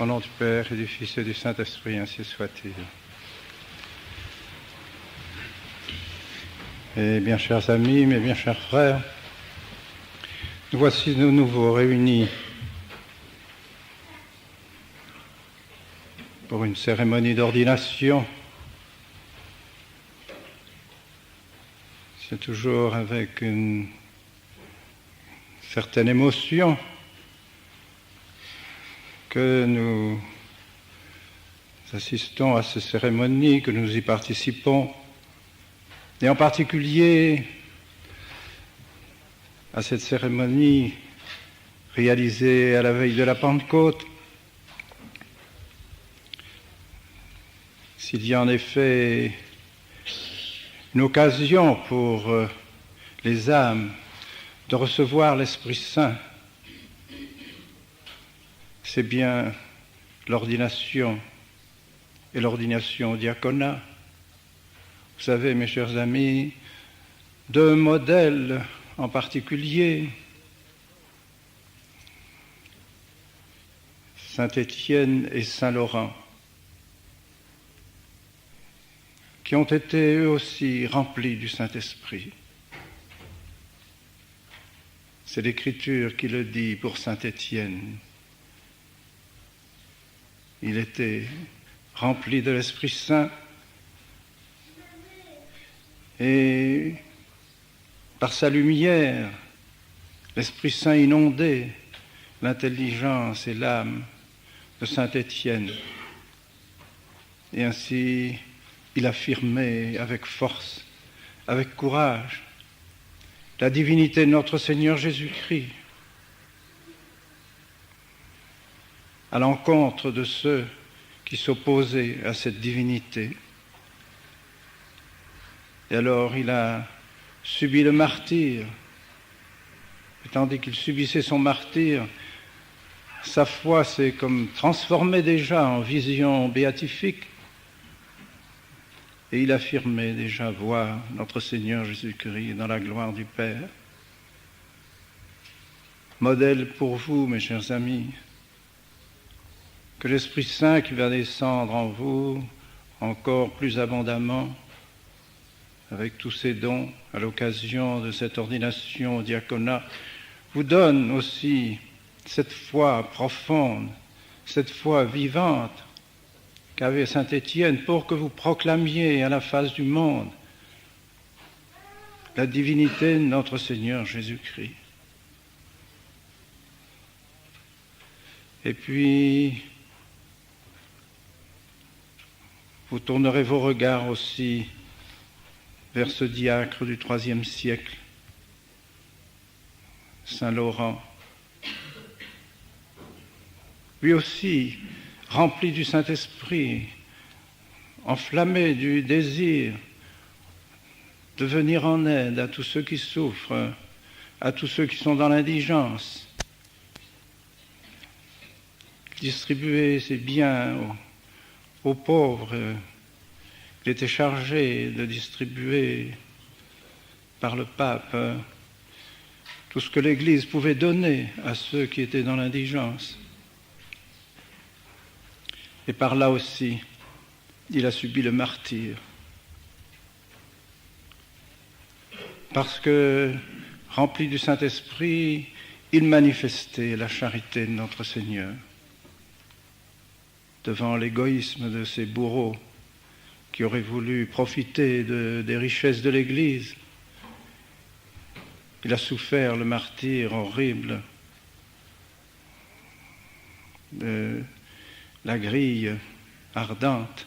Au nom du Père et du Fils et du Saint-Esprit, ainsi soit-il. Et bien chers amis, mes bien chers frères, nous voici de nouveau réunis pour une cérémonie d'ordination. C'est toujours avec une certaine émotion que nous assistons à ces cérémonies, que nous y participons, et en particulier à cette cérémonie réalisée à la veille de la Pentecôte. S'il y a en effet une occasion pour les âmes de recevoir l'Esprit Saint, c'est bien l'ordination et l'ordination au diaconat. Vous savez, mes chers amis, deux modèles en particulier, Saint-Étienne et Saint-Laurent, qui ont été eux aussi remplis du Saint-Esprit. C'est l'Écriture qui le dit pour Saint-Étienne. Il était rempli de l'Esprit Saint et par sa lumière, l'Esprit Saint inondait l'intelligence et l'âme de Saint-Étienne. Et ainsi, il affirmait avec force, avec courage, la divinité de notre Seigneur Jésus-Christ, à l'encontre de ceux qui s'opposaient à cette divinité. Et alors il a subi le martyre. Et tandis qu'il subissait son martyre, sa foi s'est comme transformée déjà en vision béatifique. Et il affirmait déjà voir notre Seigneur Jésus-Christ dans la gloire du Père. Modèle pour vous, mes chers amis, que l'Esprit Saint qui va descendre en vous encore plus abondamment, avec tous ses dons à l'occasion de cette ordination au diaconat, vous donne aussi cette foi profonde, cette foi vivante qu'avait Saint-Étienne pour que vous proclamiez à la face du monde la divinité de notre Seigneur Jésus-Christ. Et puis, vous tournerez vos regards aussi vers ce diacre du IIIe siècle, Saint Laurent. Lui aussi, rempli du Saint-Esprit, enflammé du désir de venir en aide à tous ceux qui souffrent, à tous ceux qui sont dans l'indigence, distribuer ses biens aux pauvres. Il était chargé de distribuer par le pape tout ce que l'Église pouvait donner à ceux qui étaient dans l'indigence. Et par là aussi, il a subi le martyre. Parce que, rempli du Saint-Esprit, il manifestait la charité de notre Seigneur devant l'égoïsme de ses bourreaux qui auraient voulu profiter des richesses de l'Église. Il a souffert le martyre horrible de la grille ardente,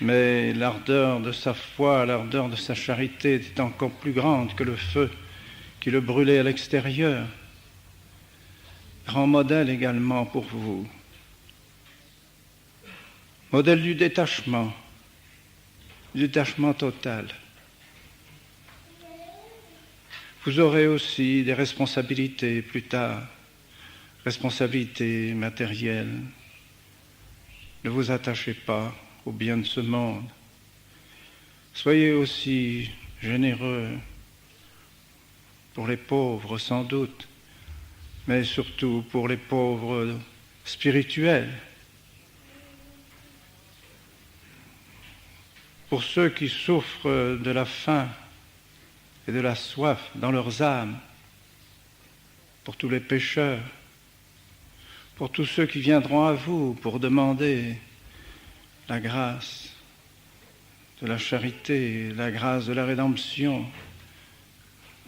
mais l'ardeur de sa foi, l'ardeur de sa charité était encore plus grande que le feu qui le brûlait à l'extérieur. Grand modèle également pour vous. Modèle du détachement total. Vous aurez aussi des responsabilités plus tard, responsabilités matérielles. Ne vous attachez pas aux biens de ce monde. Soyez aussi généreux pour les pauvres sans doute, mais surtout pour les pauvres spirituelle. Pour ceux qui souffrent de la faim et de la soif dans leurs âmes, pour tous les pécheurs, pour tous ceux qui viendront à vous pour demander la grâce de la charité, la grâce de la rédemption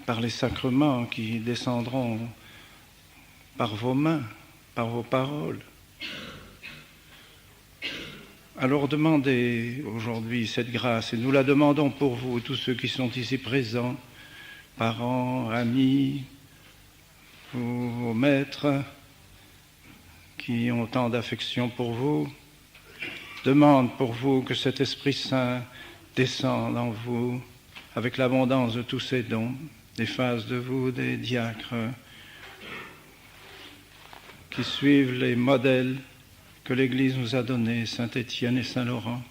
par les sacrements qui descendront par vos mains, par vos paroles. Alors demandez aujourd'hui cette grâce, et nous la demandons pour vous, tous ceux qui sont ici présents, parents, amis, vos maîtres, qui ont tant d'affection pour vous, demandent pour vous que cet Esprit Saint descende en vous avec l'abondance de tous ses dons, des faces de vous, des diacres, qui suivent les modèles que l'Église nous a donnés, Saint Étienne et Saint Laurent.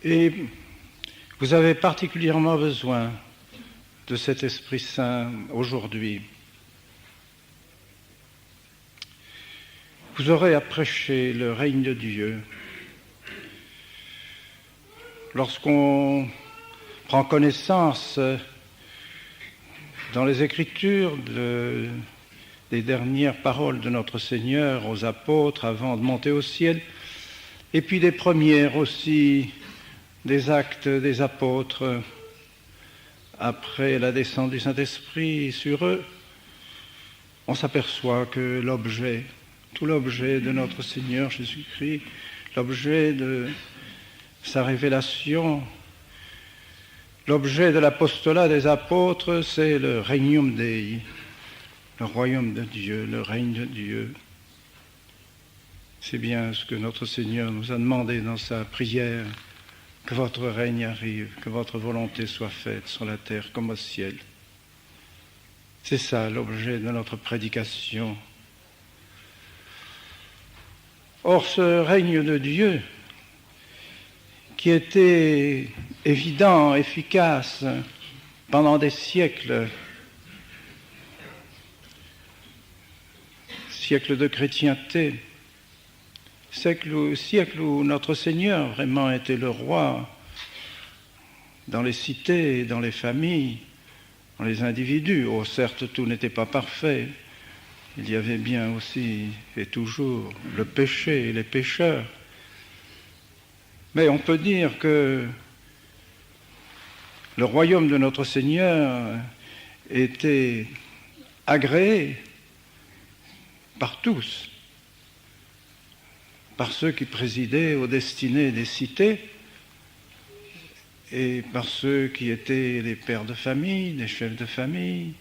Et vous avez particulièrement besoin de cet Esprit Saint aujourd'hui. Vous aurez à prêcher le règne de Dieu. Lorsqu'on prend connaissance dans les Écritures des dernières paroles de notre Seigneur aux apôtres avant de monter au ciel, et puis des premières aussi des actes des apôtres après la descente du Saint-Esprit sur eux, on s'aperçoit que tout l'objet de notre Seigneur Jésus-Christ, l'objet de sa révélation, l'objet de l'apostolat des apôtres, c'est le regnum Dei, le royaume de Dieu, le règne de Dieu. C'est bien ce que notre Seigneur nous a demandé dans sa prière, que votre règne arrive, que votre volonté soit faite sur la terre comme au ciel. C'est ça l'objet de notre prédication. Or, ce règne de Dieu, qui était évident, efficace pendant des siècles de chrétienté, siècle où notre Seigneur vraiment était le roi dans les cités, dans les familles, dans les individus. Oh, certes, tout n'était pas parfait. Il y avait bien aussi et toujours le péché et les pécheurs. Mais on peut dire que le royaume de notre Seigneur était agréé par tous, par ceux qui présidaient aux destinées des cités et par ceux qui étaient les pères de famille, les chefs de famille,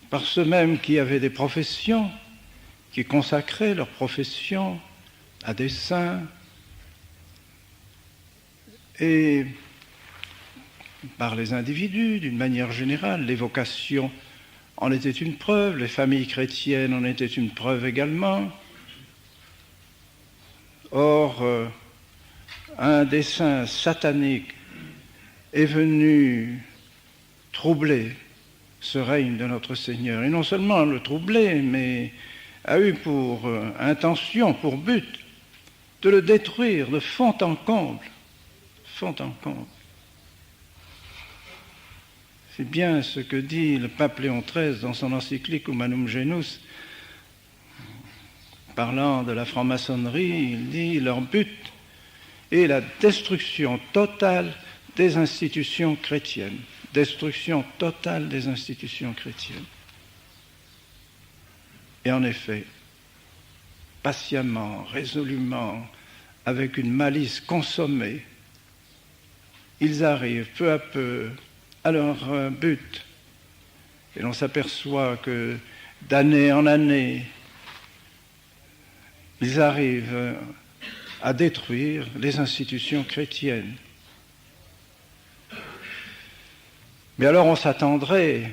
par ceux mêmes qui avaient des professions, qui consacraient leur profession à des saints, et par les individus d'une manière générale. Les vocations en étaient une preuve, les familles chrétiennes en étaient une preuve également. Or, un dessein satanique est venu troubler ce règne de notre Seigneur. Et non seulement le troubler, mais a eu pour intention, pour but, de le détruire de fond en comble. Fond en comble. C'est bien ce que dit le pape Léon XIII dans son encyclique Humanum Genus, parlant de la franc-maçonnerie. Il dit: leur but est la destruction totale des institutions chrétiennes. Destruction totale des institutions chrétiennes. Et en effet, patiemment, résolument, avec une malice consommée, ils arrivent peu à peu à leur but. Et l'on s'aperçoit que d'année en année, ils arrivent à détruire les institutions chrétiennes. Mais alors on s'attendrait,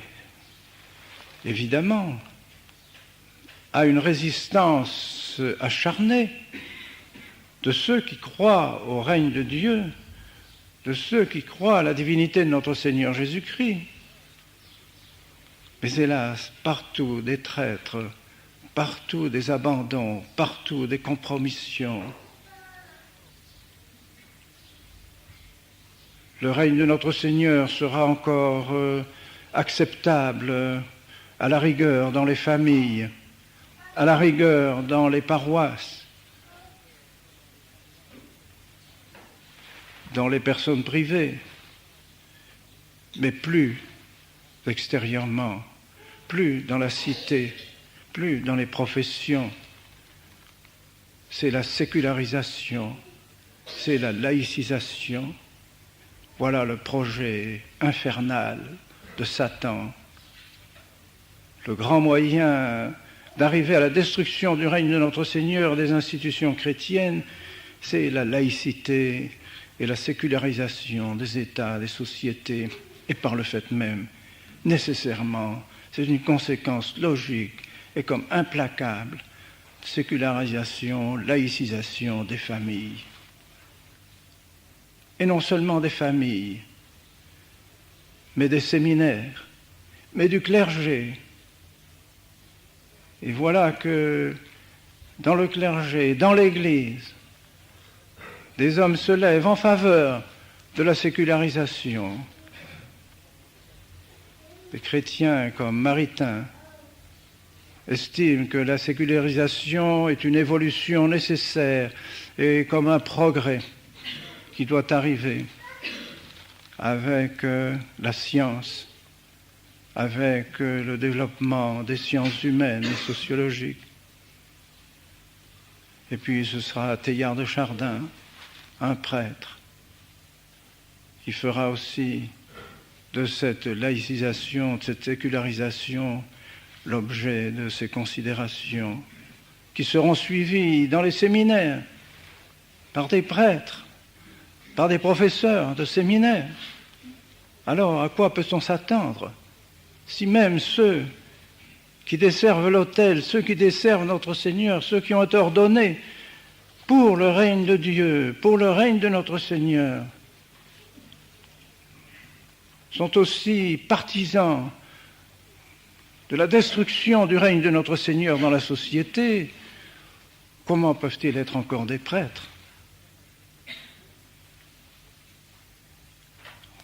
évidemment, à une résistance acharnée de ceux qui croient au règne de Dieu, de ceux qui croient à la divinité de notre Seigneur Jésus-Christ. Mais hélas, partout des traîtres, partout des abandons, partout des compromissions. Le règne de notre Seigneur sera encore acceptable, à la rigueur dans les familles, à la rigueur dans les paroisses, dans les personnes privées, mais plus extérieurement, plus dans la cité, plus dans les professions. C'est la sécularisation, c'est la laïcisation. Voilà le projet infernal de Satan. Le grand moyen d'arriver à la destruction du règne de notre Seigneur des institutions chrétiennes, c'est la laïcité et la sécularisation des États, des sociétés, et par le fait même, nécessairement, c'est une conséquence logique et comme implacable, sécularisation, laïcisation des familles. Et non seulement des familles, mais des séminaires, mais du clergé. Et voilà que dans le clergé, dans l'Église, des hommes se lèvent en faveur de la sécularisation. Des chrétiens comme Maritain estiment que la sécularisation est une évolution nécessaire et comme un progrès qui doit arriver avec la science, avec le développement des sciences humaines et sociologiques. Et puis ce sera Teilhard de Chardin, un prêtre, qui fera aussi de cette laïcisation, de cette sécularisation, l'objet de ces considérations, qui seront suivies dans les séminaires par des prêtres, par des professeurs de séminaire. Alors, à quoi peut-on s'attendre si même ceux qui desservent l'autel, ceux qui desservent notre Seigneur, ceux qui ont été ordonnés pour le règne de Dieu, pour le règne de notre Seigneur, sont aussi partisans de la destruction du règne de notre Seigneur dans la société, comment peuvent-ils être encore des prêtres ?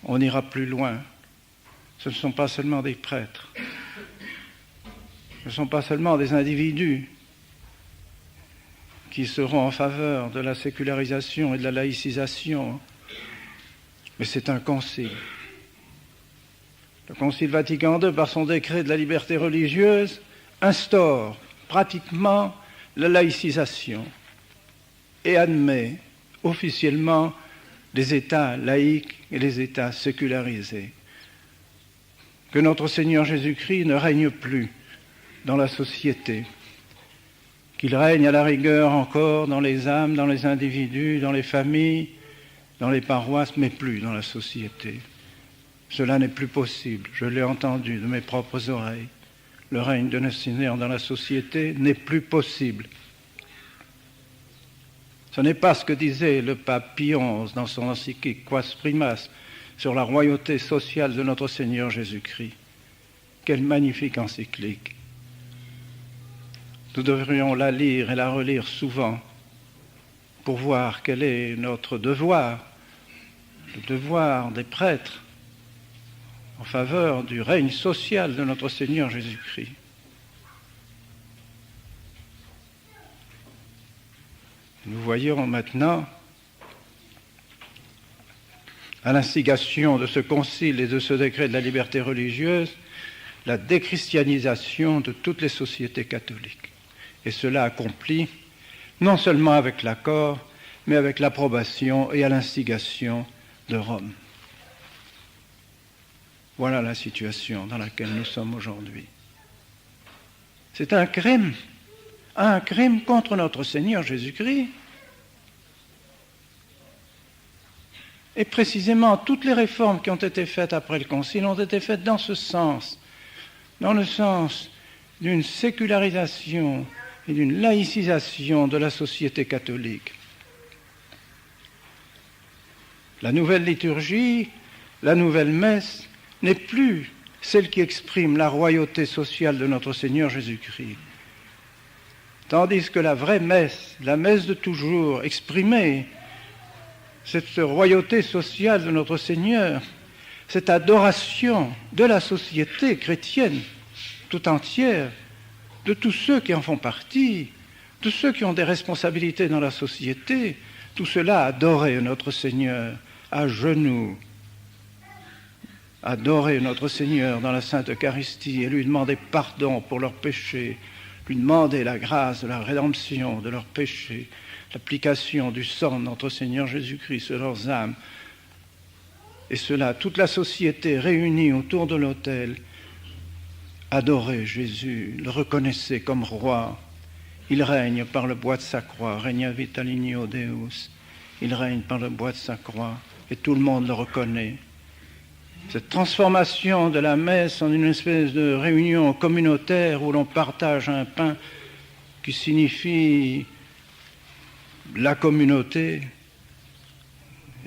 On ira plus loin. Ce ne sont pas seulement des prêtres. Ce ne sont pas seulement des individus qui seront en faveur de la sécularisation et de la laïcisation, mais c'est un concile. Le Concile Vatican II, par son décret de la liberté religieuse, instaure pratiquement la laïcisation et admet officiellement les États laïques et les États sécularisés. Que notre Seigneur Jésus-Christ ne règne plus dans la société, qu'il règne à la rigueur encore dans les âmes, dans les individus, dans les familles, dans les paroisses, mais plus dans la société. Cela n'est plus possible, je l'ai entendu de mes propres oreilles. Le règne de notre Seigneur dans la société n'est plus possible. Ce n'est pas ce que disait le pape Pie XI dans son encyclique Quas Primas sur la royauté sociale de notre Seigneur Jésus-Christ. Quelle magnifique encyclique! Nous devrions la lire et la relire souvent pour voir quel est notre devoir, le devoir des prêtres en faveur du règne social de notre Seigneur Jésus-Christ. Nous voyons maintenant, à l'instigation de ce concile et de ce décret de la liberté religieuse, la déchristianisation de toutes les sociétés catholiques. Et cela accompli non seulement avec l'accord, mais avec l'approbation et à l'instigation de Rome. Voilà la situation dans laquelle nous sommes aujourd'hui. C'est un crime contre notre Seigneur Jésus-Christ. Et précisément, toutes les réformes qui ont été faites après le Concile ont été faites dans ce sens, dans le sens d'une sécularisation et d'une laïcisation de la société catholique. La nouvelle liturgie, la nouvelle messe, n'est plus celle qui exprime la royauté sociale de notre Seigneur Jésus-Christ. Tandis que la vraie messe, la messe de toujours, exprimait cette royauté sociale de notre Seigneur, cette adoration de la société chrétienne tout entière, de tous ceux qui en font partie, de ceux qui ont des responsabilités dans la société, tout cela adorait notre Seigneur à genoux, adorer notre Seigneur dans la Sainte Eucharistie et lui demander pardon pour leurs péchés, lui demander la grâce de la rédemption de leurs péchés, l'application du sang de notre Seigneur Jésus-Christ sur leurs âmes. Et cela, toute la société réunie autour de l'autel, adorait Jésus, le reconnaissait comme roi. Il règne par le bois de sa croix, regna vita lignio Deus. Il règne par le bois de sa croix et tout le monde le reconnaît. Cette transformation de la messe en une espèce de réunion communautaire où l'on partage un pain qui signifie la communauté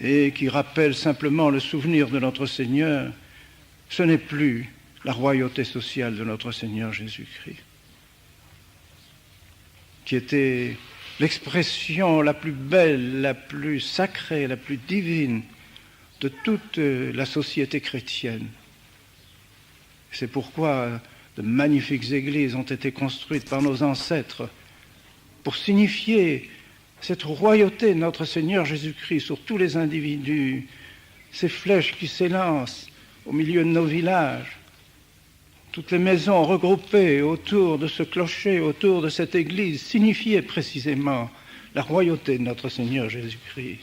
et qui rappelle simplement le souvenir de notre Seigneur, ce n'est plus la royauté sociale de notre Seigneur Jésus-Christ, qui était l'expression la plus belle, la plus sacrée, la plus divine de toute la société chrétienne. C'est pourquoi de magnifiques églises ont été construites par nos ancêtres pour signifier cette royauté de notre Seigneur Jésus-Christ sur tous les individus, ces flèches qui s'élancent au milieu de nos villages, toutes les maisons regroupées autour de ce clocher, autour de cette église, signifiaient précisément la royauté de notre Seigneur Jésus-Christ.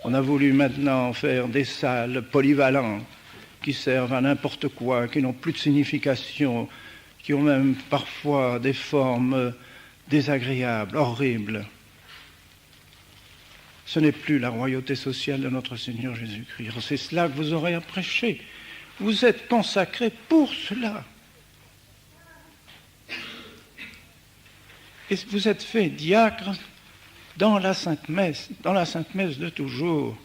On a voulu maintenant faire des salles polyvalentes qui servent à n'importe quoi, qui n'ont plus de signification, qui ont même parfois des formes désagréables, horribles. Ce n'est plus la royauté sociale de notre Seigneur Jésus-Christ. C'est cela que vous aurez à prêcher. Vous êtes consacrés pour cela. Et vous êtes fait diacre dans la Sainte Messe de toujours,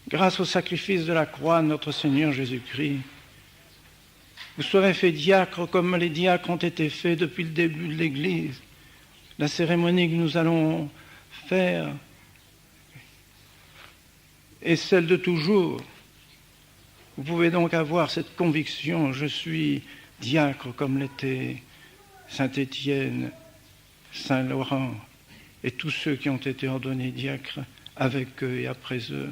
grâce au sacrifice de la croix de notre Seigneur Jésus-Christ. Vous serez fait diacre comme les diacres ont été faits depuis le début de l'Église. La cérémonie que nous allons faire est celle de toujours. Vous pouvez donc avoir cette conviction, je suis diacre comme l'était Saint Étienne, Saint Laurent et tous ceux qui ont été ordonnés diacres avec eux et après eux.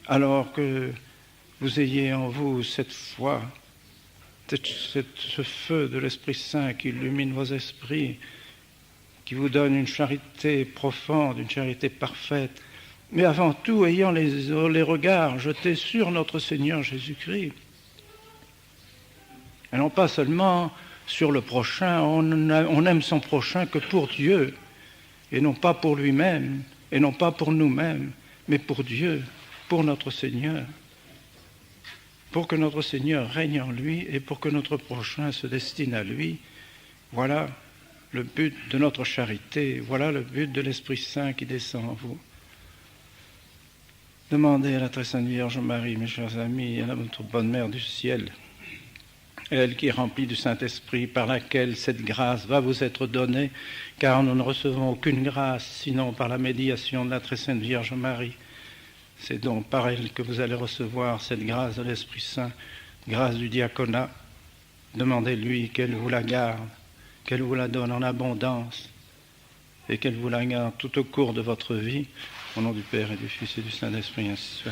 Alors que vous ayez en vous cette foi, ce feu de l'Esprit Saint qui illumine vos esprits, qui vous donne une charité profonde, une charité parfaite, mais avant tout ayant les regards jetés sur notre Seigneur Jésus-Christ. Et non pas seulement sur le prochain, on aime son prochain que pour Dieu, et non pas pour lui-même, et non pas pour nous-mêmes, mais pour Dieu, pour notre Seigneur, pour que notre Seigneur règne en lui et pour que notre prochain se destine à lui. Voilà le but de notre charité, voilà le but de l'Esprit Saint qui descend en vous. Demandez à la très sainte Vierge Marie, mes chers amis, et à notre bonne Mère du ciel, elle qui est remplie du Saint-Esprit, par laquelle cette grâce va vous être donnée, car nous ne recevons aucune grâce sinon par la médiation de la très sainte Vierge Marie. C'est donc par elle que vous allez recevoir cette grâce de l'Esprit Saint, grâce du diaconat. Demandez-lui qu'elle vous la garde, qu'elle vous la donne en abondance et qu'elle vous la garde tout au cours de votre vie. Au nom du Père et du Fils et du Saint-Esprit, ainsi soit.